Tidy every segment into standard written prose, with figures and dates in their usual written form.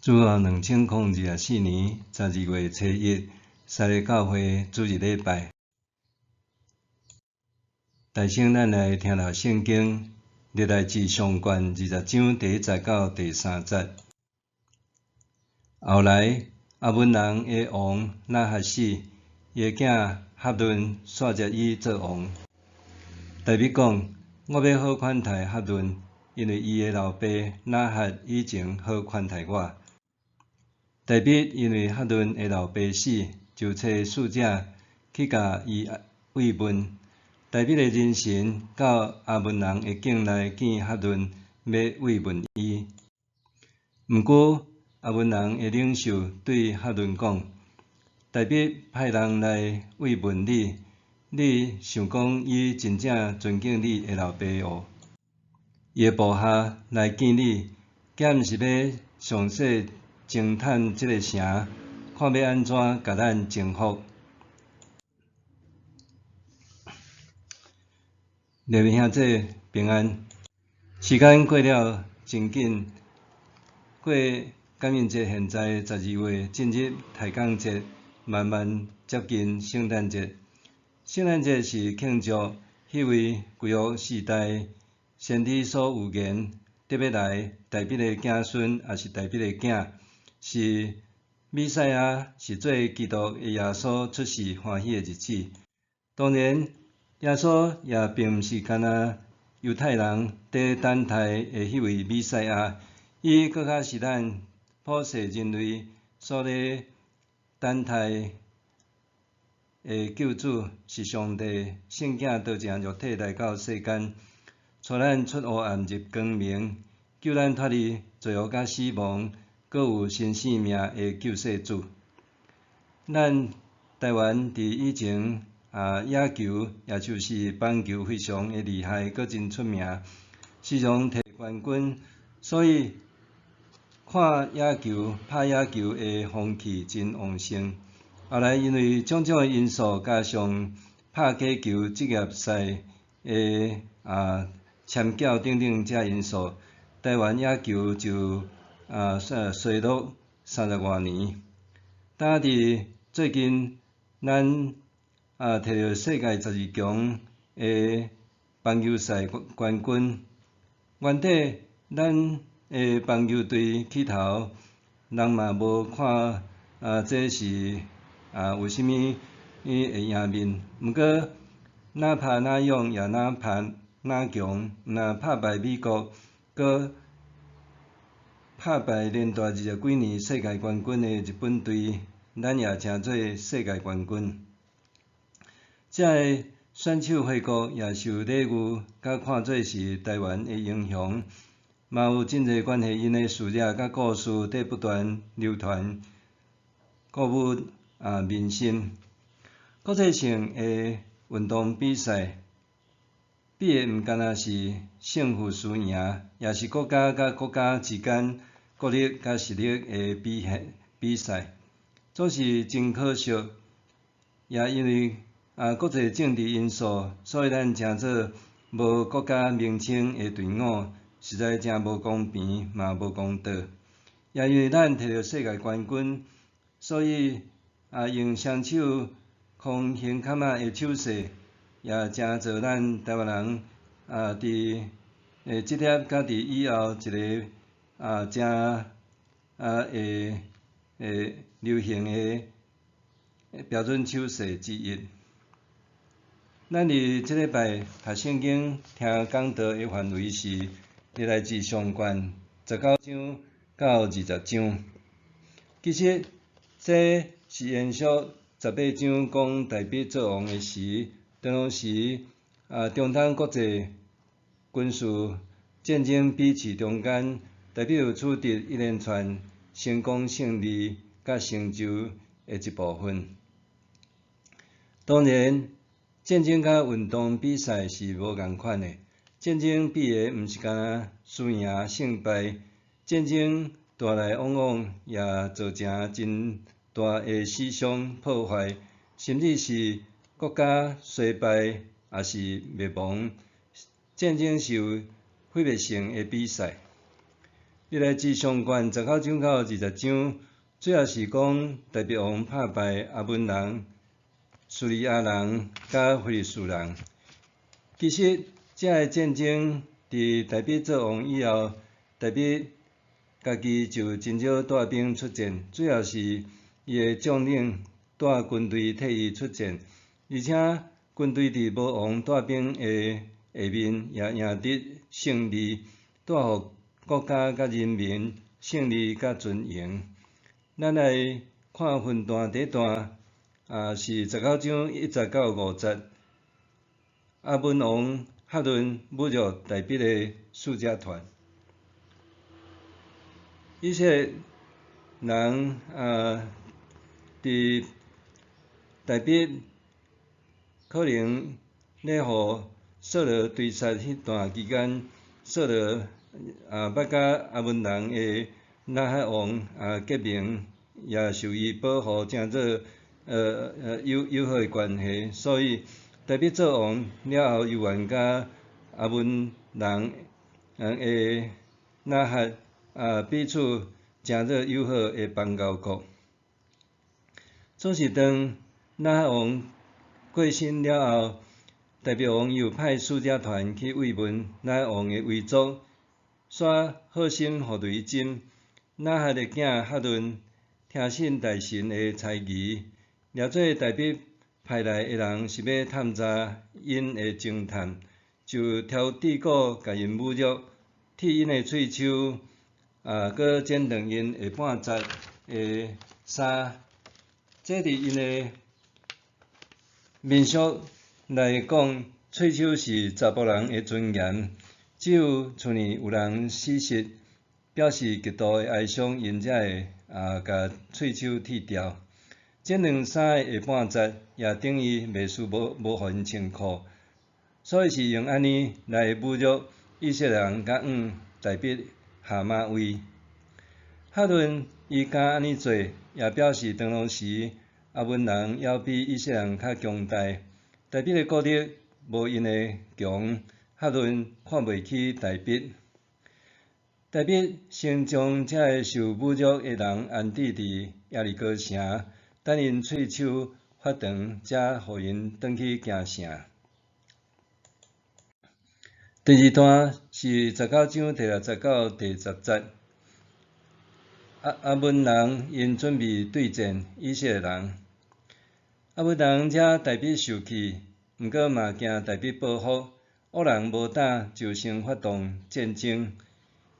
自2024年12月初1，西里教会主日礼拜。大圣，咱来听读圣经，历代志上卷20章第1节到第3节。后来，阿门人的王那哈死，伊的囝哈伦煞接伊做王。大卫讲：我要好款待哈伦，因为伊的老爸那哈以前好款待我。大卫因为哈伦的老爸死，就找使者去甲伊慰问。大卫的人神到阿门人的境内见哈伦，要慰问伊。毋过，阿门人的领袖对哈伦讲：大卫派人来慰问你，你想讲伊真正尊敬你的老爸哦？伊的部下来见你，敢毋是要详细侦探这个城，看要安怎甲咱征服？列位兄弟平安，时间过了真紧，过感恩节现在12月进入太降节，慢慢接近圣诞节。圣诞节是庆祝迄位旧约时代先知所预言特别来大卫的子孙，也是大卫的囝，是弥赛亚，是做基督的耶稣出世欢喜的日子。当然，耶稣也并毋是干那犹太人在等待的迄位弥赛亚，伊搁较是咱普世人类所咧等待的救主，是上帝圣囝道成肉体来到世间，带咱出黑暗入光明，救咱脱离罪恶甲死亡，搁有新生命的救世主。咱台湾伫以前野球，也就是棒球非常的厉害，搁真出名，时常摕冠军，所以看野球、拍野球的风气真旺盛。后来因为种种的因素，加上拍假球职业赛的签缴等等这因素，台湾野球就衰落30多年。但伫最近，咱摕到世界12强的棒球赛冠军。原底咱的棒球队起头，人嘛无看这是有啥物会赢面。毋过哪拍哪勇，也哪拍哪强，若拍败美国，搁拍败连续20几年世界冠军的日本队，咱也称做世界冠军。这个选手回国也受礼遇，甲看做是台湾的英雄，嘛有真侪关系因的事业甲故事在不断流传，鼓舞民心。国际性的运动比赛，比的毋干那是胜负输赢，也是国家甲国家之间国力甲实力的比赛，总是真可惜。也因为国际政治因素，所以咱称做无国家名称的队伍，实在真无公平，嘛无公道。也因为咱摕到世界冠军，所以用双手空胸坎仔的手势，也真做咱台湾人伫即粒甲伫以后一个真流行的标准手势之一。咱伫即礼拜读圣经听讲道的范围是历代志上卷19章到20章。其实这是延续18章讲大卫做王的时，当时中东国际军事战争比试中间，大卫有取得一连串成功胜利甲成就的一部分。当然，战争甲运动比赛是无共款的。战争比的毋是干那输赢胜败，战争带来往往也造成真大的死伤破坏，甚至是国家衰败也是灭亡。战争是有毁灭性的比赛。历来自上卷十九章到20章，主要是讲大鼻王打败阿文人、叙利亚人甲非利士人。其实，这个战争伫大鼻做王以后，大鼻家己就真少带兵出战，主要是伊的将领带军队替伊出战，而且军队伫无王带兵的下面也赢得胜利，带予国家甲人民胜利甲尊荣。咱来看分段第一段，是19章1到50。阿文王哈伦侮辱大鼻的使者团。以色列人伫大鼻可能咧互扫罗追杀迄段期间，扫罗捌甲阿文人的纳哈王结盟，也受伊保护，正做友好的关系，所以大鼻做王了后，又愿甲阿文人的纳哈彼此正做友好的邦交国。总是当纳哈王过身了后，大鼻王又派使者团去慰问纳哈王的遗族，煞好心互雷针。纳哈的囝哈伦听信大神的猜疑，抓做大鼻派来的人是要探查因的情探，就挑地鼓甲因侮辱，剃因的喙鬚，搁剪断因下半截的衫。这伫因的民俗来讲，喙鬚是查甫人的尊严，只有厝里有人死时，表示极度的哀伤，因才会甲喙鬚剃掉。剪断衫的下半截，也等于袂输无互因穿裤，所以是用安尼来侮辱以色列人，甲大鼻下马威。哈伦伊敢安尼做，也表示当当时阿文人要比以色列人较强大。大鼻的国力无因的强，哈伦看袂起大鼻。大鼻先将这个受侮辱的人安置伫耶利哥城，等因喙鬚发长，才互因转去行城。第二段是19章第60到第10节。阿文人因准备对战以色列人。阿文人惹大鼻受气，毋过嘛惊大鼻报复，恶人无胆就先发动战争。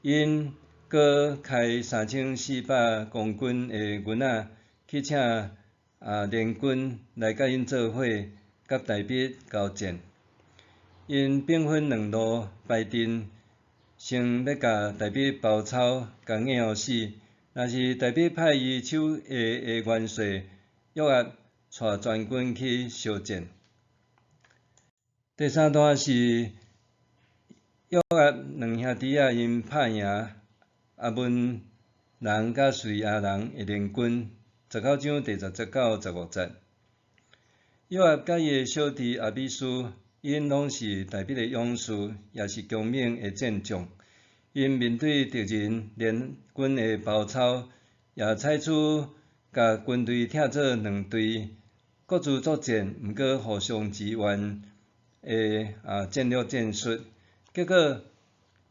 因搁开3400公军的军仔去请联军来甲因做伙，甲大鼻交战。因兵分两路排阵，先要甲大鼻包抄，甲硬互死。若是大鼻派伊手下的元帅约押带全军去相战。第三段是约押两兄弟因拍赢阿文人甲叙利亚人的联军。19章第10节到15节。约押甲伊的小弟阿比斯，因拢是大鼻的勇士，也是强猛的战将。因面对敌人联军的包抄，也采取甲军队拆做两队，各自作战，毋过互相支援的战略战术。结果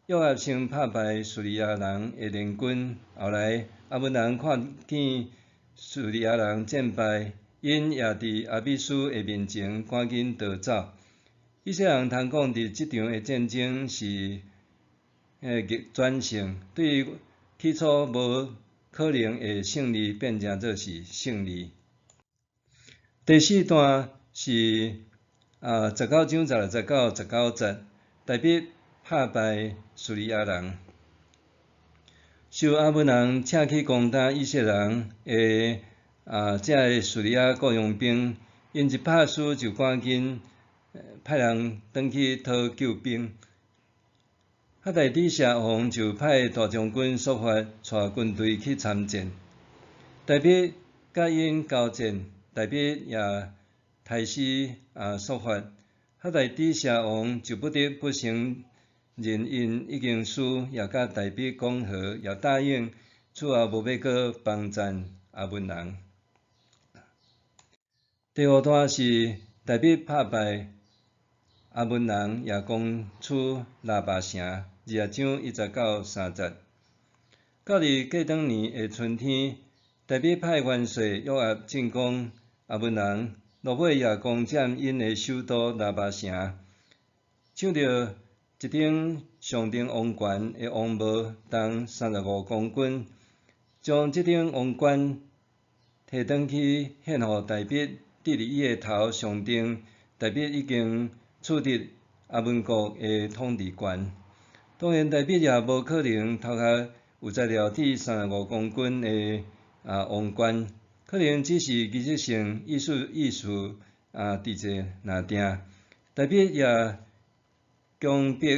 约押先拍败叙利亚人的联军，后来阿文人看见叙利亚人战败，因也伫阿比斯的面前赶紧逃走。以色列人通讲，伫即场的战争是逆转胜，对起初无可能的胜利变成做是胜利。第四段是19章16节到19节，大鼻拍败叙利亚人，受阿文人请去攻打以色列人的这个叙利亚雇佣兵，因一拍输就赶紧派人转去讨救兵。哈大底舍王就派大将军索法带军队去参战。大鼻甲因交战，大鼻也杀死索法。哈大底舍王就不得不成认因已经输，也甲台北讲和，也答应此后无要阁帮赞阿文人。第五段是台北拍败阿文人，也讲出喇叭声。2章19到30。到伫过当年的春天，台北派元帅约押进攻阿文人，落尾也攻占因的首都喇叭城，抢到一顶上顶王冠的王帽，重35公斤，将这顶王冠摕转去献予台北，得伫伊的头上顶，台北已经取得阿文国的统治权。当然，台北也无可能头壳有材料铁35公斤的王冠，可能只是技术性艺术伫者拿定。台北也强迫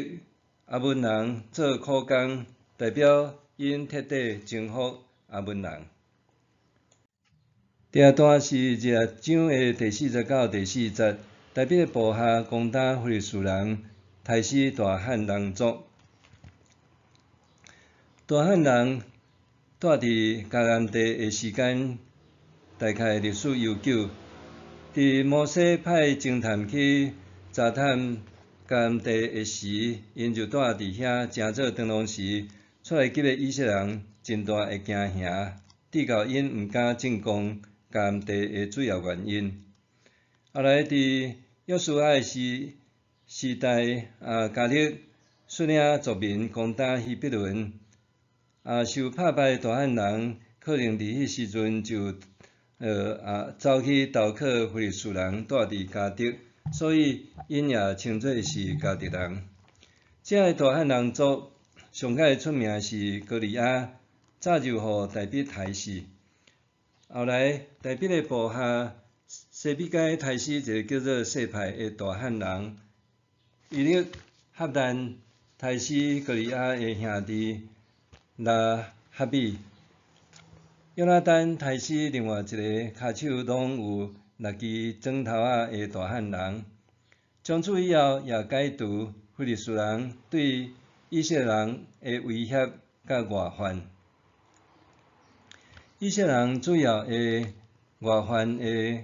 阿文人做苦工，代表因彻底征服阿文人。第二段是2章的第40到第40。台北的部下攻打非利士人，杀死大汉人族。大汉人住伫迦南地的时间大概历史悠久。伫摩西派侦探去查探迦南地的时，因就住伫遐，正做长龙时，出来击的以色列人真大会惊吓，直到因毋敢进攻迦南地的主要原因。后来伫约书亚的时代，加勒率领族民攻打希伯伦。受拍败大汉人可能伫迄时阵就走去投靠非利士人，住伫迦得，所以因也称作是迦得人。这个大汉人族上界出名是歌利亚，早就互台北杀死。后来台北的部下西比该杀死一个叫做谢派的大汉人，伊力合难杀死歌利亚的兄弟拉哈比。约拿单杀死另外一个骹手拢有6支砖头仔的大汉人。从此以后，也解除非利士人对以色列人的威胁甲外患。以色列人主要的外患的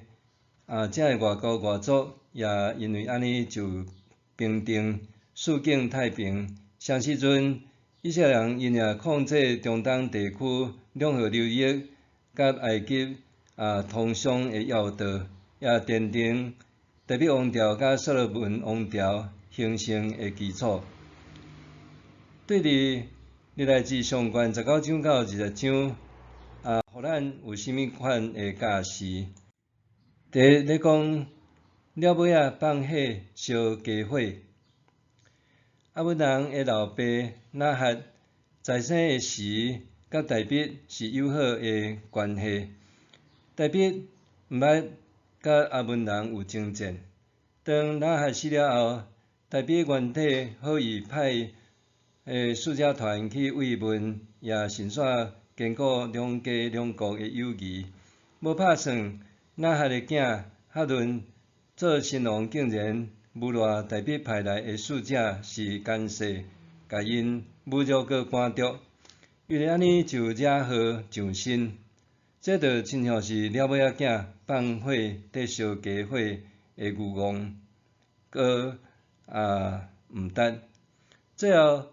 这个外国外族，也因为安尼就平定四境太平。上时阵，以色列人因也控制中东地区两河流域甲埃及通商的要道，也奠定台北王朝甲所罗门王朝形成的基础。对伫历代志上卷19章到20章，互咱有啥物款的教示？第一咧讲了尾仔放火烧家伙。阿文人的老爸那哈在生的时，甲台北是友好的关系。台北毋捌甲阿文人有征战。当那哈死了后，台北原体好意派使者团去慰问，也顺续坚固两家两国的友谊。无拍算，那哈的囝哈伦做新郎，竟然侮辱台北派来的使者是奸细，甲因侮辱搁赶逐，为了安尼就惹祸上身。这就亲像是了尾仔囝放火缀烧家伙的愚妄，搁毋值。最后，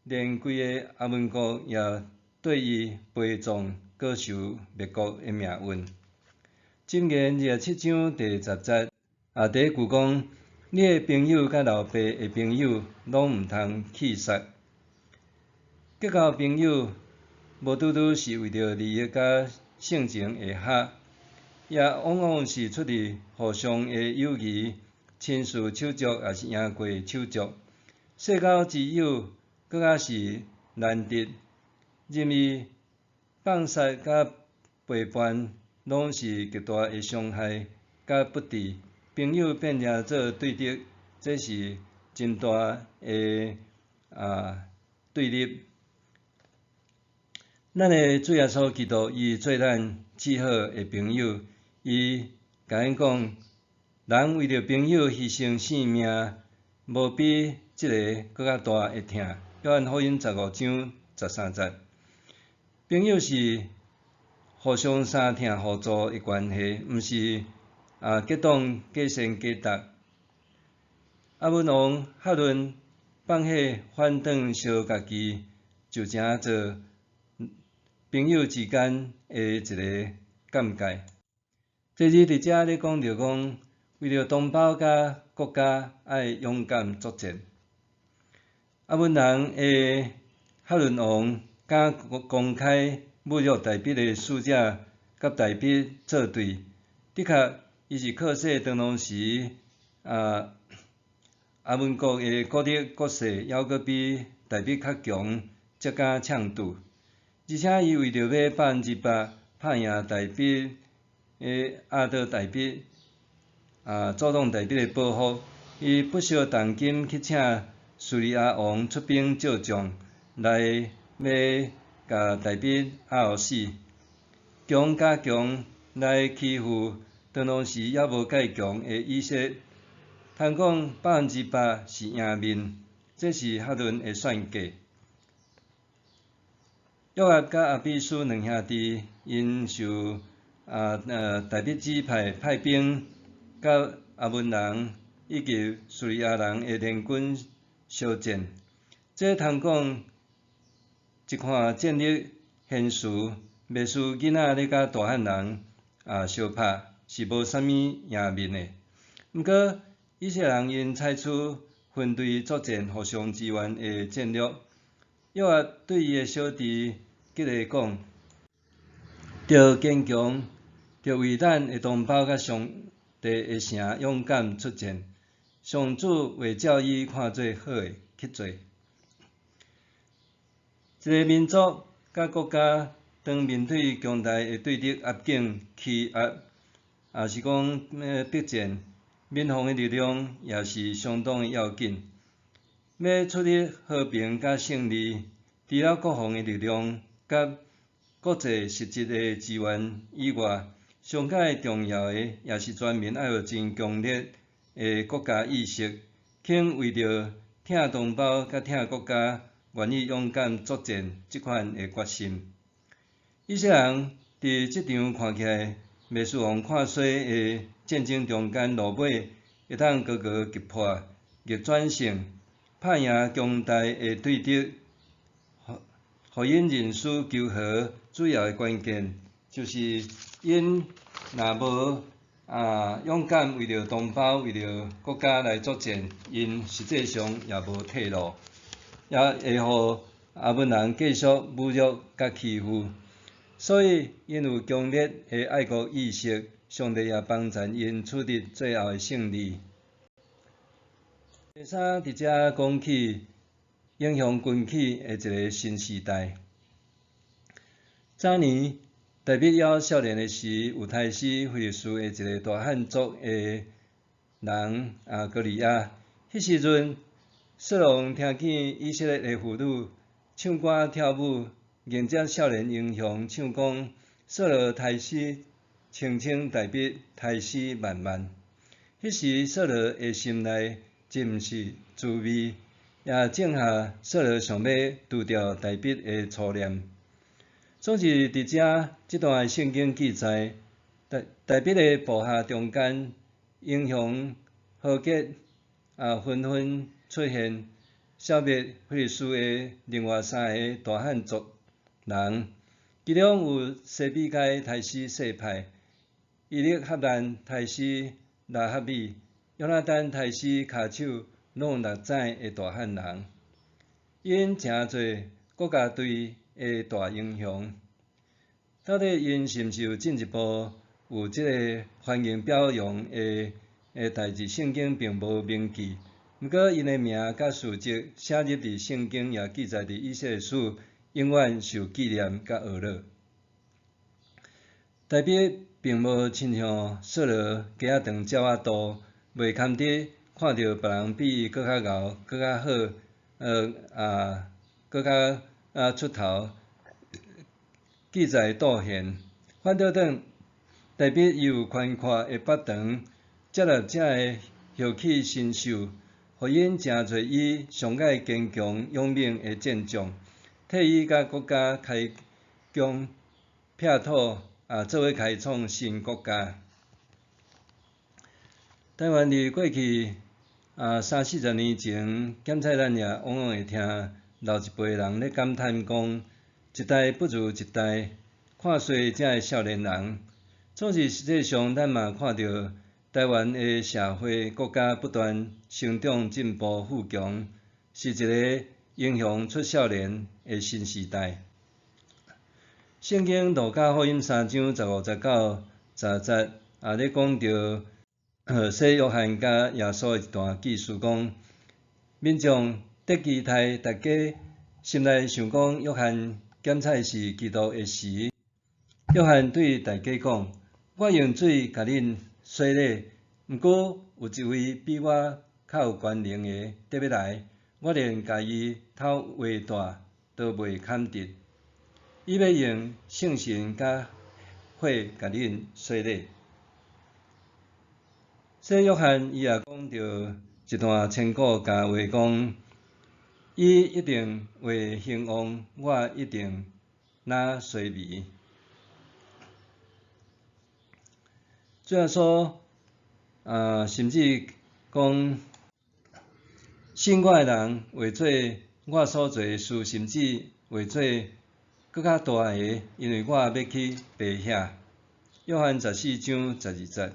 连规个阿文国也对伊陪葬，搁受灭国的命运。箴言27章第10节，第一句讲：你的朋友甲老爸的朋友，拢毋通气杀。结交朋友，无拄拄是为着利益甲性情会合，也往往是出于互相的友谊，亲似手足，也是赢过手足。世交之友，搁较是难得，任意放杀甲背叛，拢是极大的伤害甲不智。朋友变成做对敌，这是真大的对立。咱的主耶稣基督，伊做咱至好的朋友，伊甲咱讲，人为着朋友牺牲性命，无比即个搁较大会疼。约翰福音15章13节，朋友是互相相疼互助的关系，毋是结党结善结党。阿文王哈伦放火反转烧家己，就正做朋友之间的一个尴尬。第二，伫遮咧讲着讲，为着同胞甲国家，爱勇敢作战。阿文人的哈伦王敢公开侮辱大笔的使者，甲大笔作对，的确，伊是靠说当当时阿文国的国力国势，犹阁比大笔较强，才敢呛赌。而且伊为着要100%拍赢大笔阿道大笔阻挡大笔的报复，伊不惜重金去请叙利亚王出兵救将，来要甲大笔压互死，强加强来欺负当当时也无介强的以色列。通讲100%是赢面，这是哈伦的算计。约押甲阿比斯两兄弟，因受大笔指派兵，甲阿文人以及叙利亚人的联军相战。这通讲一看战力悬殊，袂输囡仔咧甲大汉人相拍，是无啥物赢面的。毋过，以色列人因采取分队作战、互相支援的战略。约押对伊的小弟激励讲：着坚强，着为咱的同胞甲上帝的城勇敢出战。上主会照伊看做好的去做。一个民族甲国家当面对强大的对敌压境、欺压，是讲逼战。民防的力量也是相当的要紧。要处理和平甲胜利，除了国防的力量甲国际实质的资源以外，上界重要的也是全民要有真强烈的国家意识，肯为着疼同胞甲疼国家，愿意勇敢作战这款的决心。以色列人伫即场看起来袂输互看衰的战争中间落尾，会当高高击破、逆转胜，拍赢强大的对敌，互因认输求和。主要的关键就是因若无勇敢为着同胞、为着国家来作战，因实际上也无退路，也会互阿文人继续侮辱甲欺负。所以，因有强烈的爱国意识，上帝也帮助因取得最后的胜利。第三，伫遮讲起影响军起的一个新时代。早年，大笔还少年的时，有杀死菲利斯的一个大汉族的人歌利亚。迄时阵，扫罗听见以色列的妇女唱歌跳舞，迎接少年英雄，唱讲扫罗杀死千千，大笔杀死万万。迄时，扫罗的心内真是滋味，也种下扫罗想要除掉大笔的初念。总是伫遮即段圣经记载，大笔的部下中间，英雄豪杰纷纷出现，消灭菲利斯的另外3个大汉族人，其中有西比该杀死西派，以利哈兰杀死拉哈米，约拿单杀死骹手弄6指的大汉人，因诚侪国家队的大英雄。到底因是毋是有进一步有即个欢迎表扬的代志？圣经并无明记，毋过因的名甲事迹写入伫圣经，也记载伫以色列史，永远受纪念甲学乐。大笔并无亲像扫罗鸡仔肠鸟仔肚，袂堪得看到别人比伊搁较敖、搁较好，搁较出头。记载倒现，反倒转，大笔伊有宽阔的腹肠，接纳这个豪气新秀，互因成做伊上界坚强勇猛的战将，替伊甲国家开疆辟土，做伙开创新国家。台湾伫过去30-40年前，检采咱也往往会听老一辈人咧感叹讲，一代不如一代，看衰才会少年人。总是实际上，咱嘛看到台湾的社会国家不断成长、进步、富强，是一个英雄出少年的新时代。圣经路加福音3章15、19、20节咧讲到洗约翰甲耶稣的一段记述，讲民众得期待大家心内想讲，约翰检采是基督的时，约翰对大家讲：我用水甲恁洗礼，毋过有一位比我较有权能的得要来，我连家己头画大都袂堪得。伊要用圣神甲火甲恁洗礼。洗约翰伊也讲到一段千古佳话，讲伊一定会兴旺，我一定若衰微。最后说，甚至讲，信我的人为做我所做的事，甚至为做搁较大个，因为我要去白遐。约翰14章12节。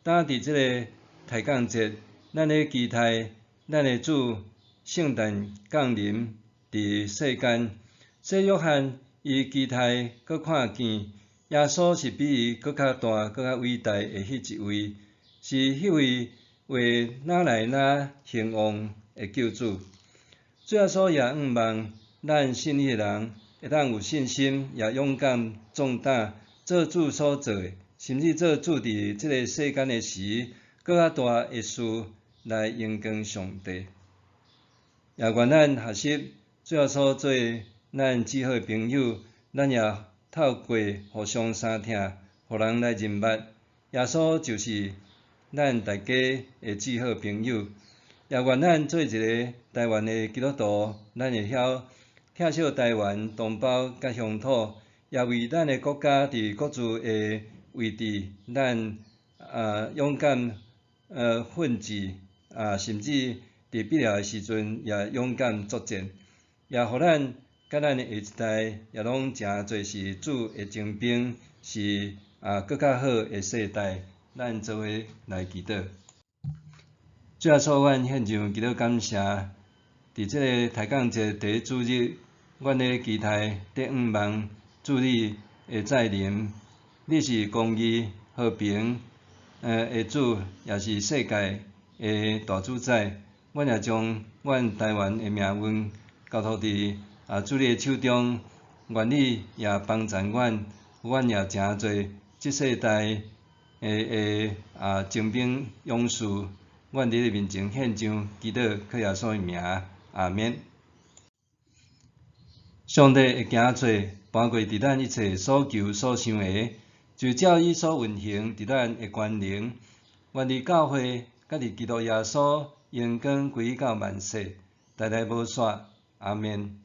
当伫即个抬杠节，咱咧期待咱的主圣诞降临伫世间。洗约翰伊期待搁看见耶稣是比伊搁较大、搁较伟大的迄一位，是迄位为哪来哪兴旺的救主。最后所也仰望咱信伊的人会当有信心，也勇敢壮胆，做主所做的。甚至做主伫即个世间的时，搁较大的事来荣光上帝。也愿咱学习最后所做咱至好的朋友，咱也透过互相相听，互人来认捌。耶稣就是咱大家的至好朋友。也愿咱做一个台湾的基督徒，咱会晓疼惜台湾同胞甲乡土，也为咱的国家伫各自的位置，咱勇敢奋志，甚至伫必要的时阵也勇敢作战，也互咱甲咱的下一代也拢诚侪是主的精兵，是搁较好的世代，咱做伙来祈祷。最后所愿献上祈祷感谢，伫即个抬杠节第一主日，阮咧期待得仰望主你的再临。你是公义、和平的主，也是世界的大主宰。阮也将阮台湾的命运交托伫主你的手中，愿你也帮助阮，阮也诚侪即世代的精兵勇士，阮伫你面前献上祈祷，靠耶稣的名，阿免。上帝会行做，搬过伫咱一切所求所想的。就照伊所运行伫咱的权能，愿伫教会，甲伫基督耶稣荣光归到万世，代代无煞。阿免。